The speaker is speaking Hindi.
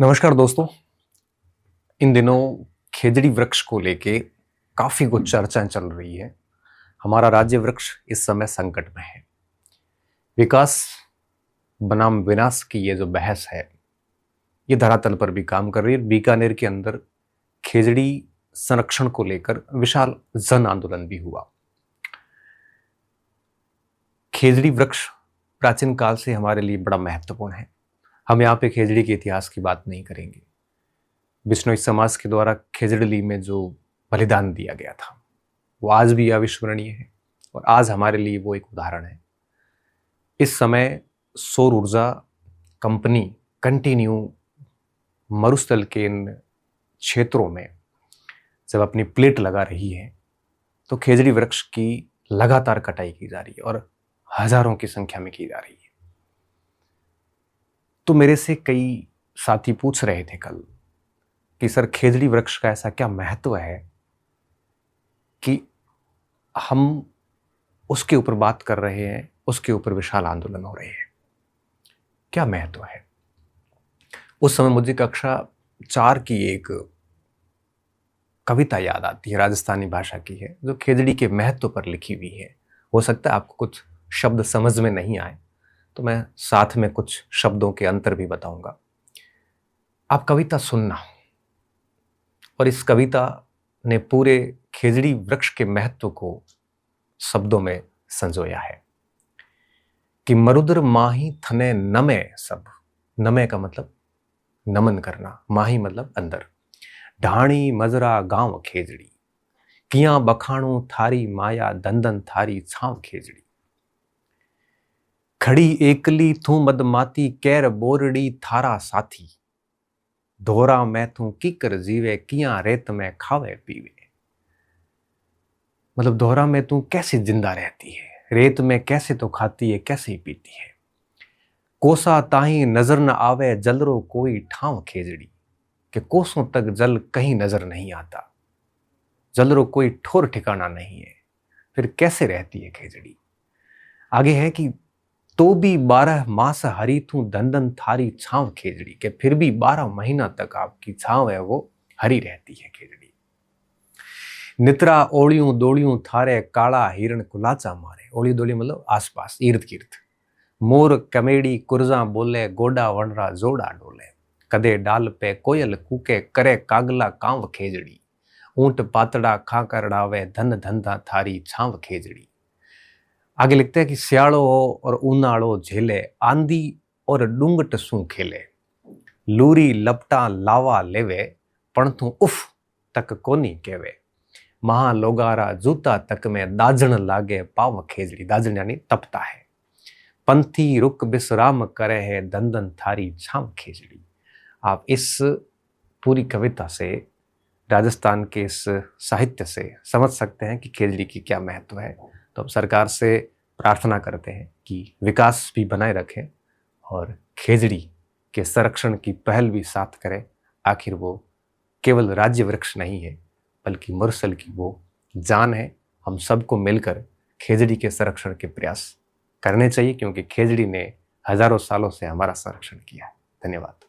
नमस्कार दोस्तों। इन दिनों खेजड़ी वृक्ष को लेके काफी कुछ चर्चाएं चल रही है। हमारा राज्य वृक्ष इस समय संकट में है। विकास बनाम विनाश की ये जो बहस है, ये धरातल पर भी काम कर रही है। बीकानेर के अंदर खेजड़ी संरक्षण को लेकर विशाल जन आंदोलन भी हुआ। खेजड़ी वृक्ष प्राचीन काल से हमारे लिए बड़ा महत्वपूर्ण है। हम यहाँ पे खेजड़ी के इतिहास की बात नहीं करेंगे। बिश्नोई समाज के द्वारा खेजड़ी में जो बलिदान दिया गया था वो आज भी अविस्मरणीय है और आज हमारे लिए वो एक उदाहरण है। इस समय सौर ऊर्जा कंपनी कंटिन्यू मरुस्थल के इन क्षेत्रों में जब अपनी प्लेट लगा रही है तो खेजड़ी वृक्ष की लगातार कटाई की जा रही है और हजारों की संख्या में की जा रही है। तो मेरे से कई साथी पूछ रहे थे कल कि सर, खेजड़ी वृक्ष का ऐसा क्या महत्व है कि हम उसके ऊपर बात कर रहे हैं, उसके ऊपर विशाल आंदोलन हो रहे हैं, क्या महत्व है? उस समय मुझे कक्षा 4 की एक कविता याद आती है, राजस्थानी भाषा की है, जो खेजड़ी के महत्व पर लिखी हुई है। हो सकता है आपको कुछ शब्द समझ में नहीं आए, तो मैं साथ में कुछ शब्दों के अंतर भी बताऊंगा। आप कविता सुनना, और इस कविता ने पूरे खेजड़ी वृक्ष के महत्व को शब्दों में संजोया है कि मरुद्र माही थने नमे सब। नमे का मतलब नमन करना, माही मतलब अंदर। ढाणी मजरा गांव खेजड़ी, किया बखाणू थारी माया दंदन थारी छांव खेजड़ी। खड़ी एकली थू मदमाती कैर बोरड़ी थारा साथी, धोरा मैं तू किकर जीवे किया रेत में खावे पीवे। मतलब दोहरा में तू कैसे जिंदा रहती है, रेत में कैसे तो खाती है, कैसे ही पीती है। कोसा ताही नजर न आवे जलरो कोई ठाव खेजड़ी, कि कोसों तक जल कहीं नजर नहीं आता, जलरो कोई ठोर ठिकाना नहीं है, फिर कैसे रहती है खेजड़ी। आगे है कि तो भी 12 मास हरी तू दंदन थारी छांव खेजड़ी, के फिर भी 12 महीना तक आपकी छांव है वो हरी रहती है खेजड़ी। नित्रा ओलियों दोलियों थारे काला हिरण कुलाचा मारे। ओली दोली मतलब आसपास इर्द गिर्द। मोर कमेड़ी कुरजा बोले गोडा वनरा जोड़ा डोले, कदे डाल पे कोयल कूके करे कागला कांव खेजड़ी। ऊंट पातड़ा खा कर डावे धन धंधा थारी छांव खेजड़ी। आगे लिखते हैं कि सियाड़ो और ऊनाड़ो झेले, आंधी और डूंगट सू खेले। लूरी लपटा लावा लेवे, पण तू उफ तक कोनी केवे। महा लोगारा जूता तक में दाजण लागे पाव खेजड़ी। दाजण यानी तपता है। पंथी रुक विश्राम करे है दंदन थारी छांव खेजड़ी। आप इस पूरी कविता से, राजस्थान के इस साहित्य से समझ सकते हैं कि खेजड़ी की क्या महत्व है। तो अब सरकार से प्रार्थना करते हैं कि विकास भी बनाए रखें और खेजड़ी के संरक्षण की पहल भी साथ करें। आखिर वो केवल राज्य वृक्ष नहीं है, बल्कि मरुस्थल की वो जान है। हम सबको मिलकर खेजड़ी के संरक्षण के प्रयास करने चाहिए, क्योंकि खेजड़ी ने हजारों सालों से हमारा संरक्षण किया है। धन्यवाद।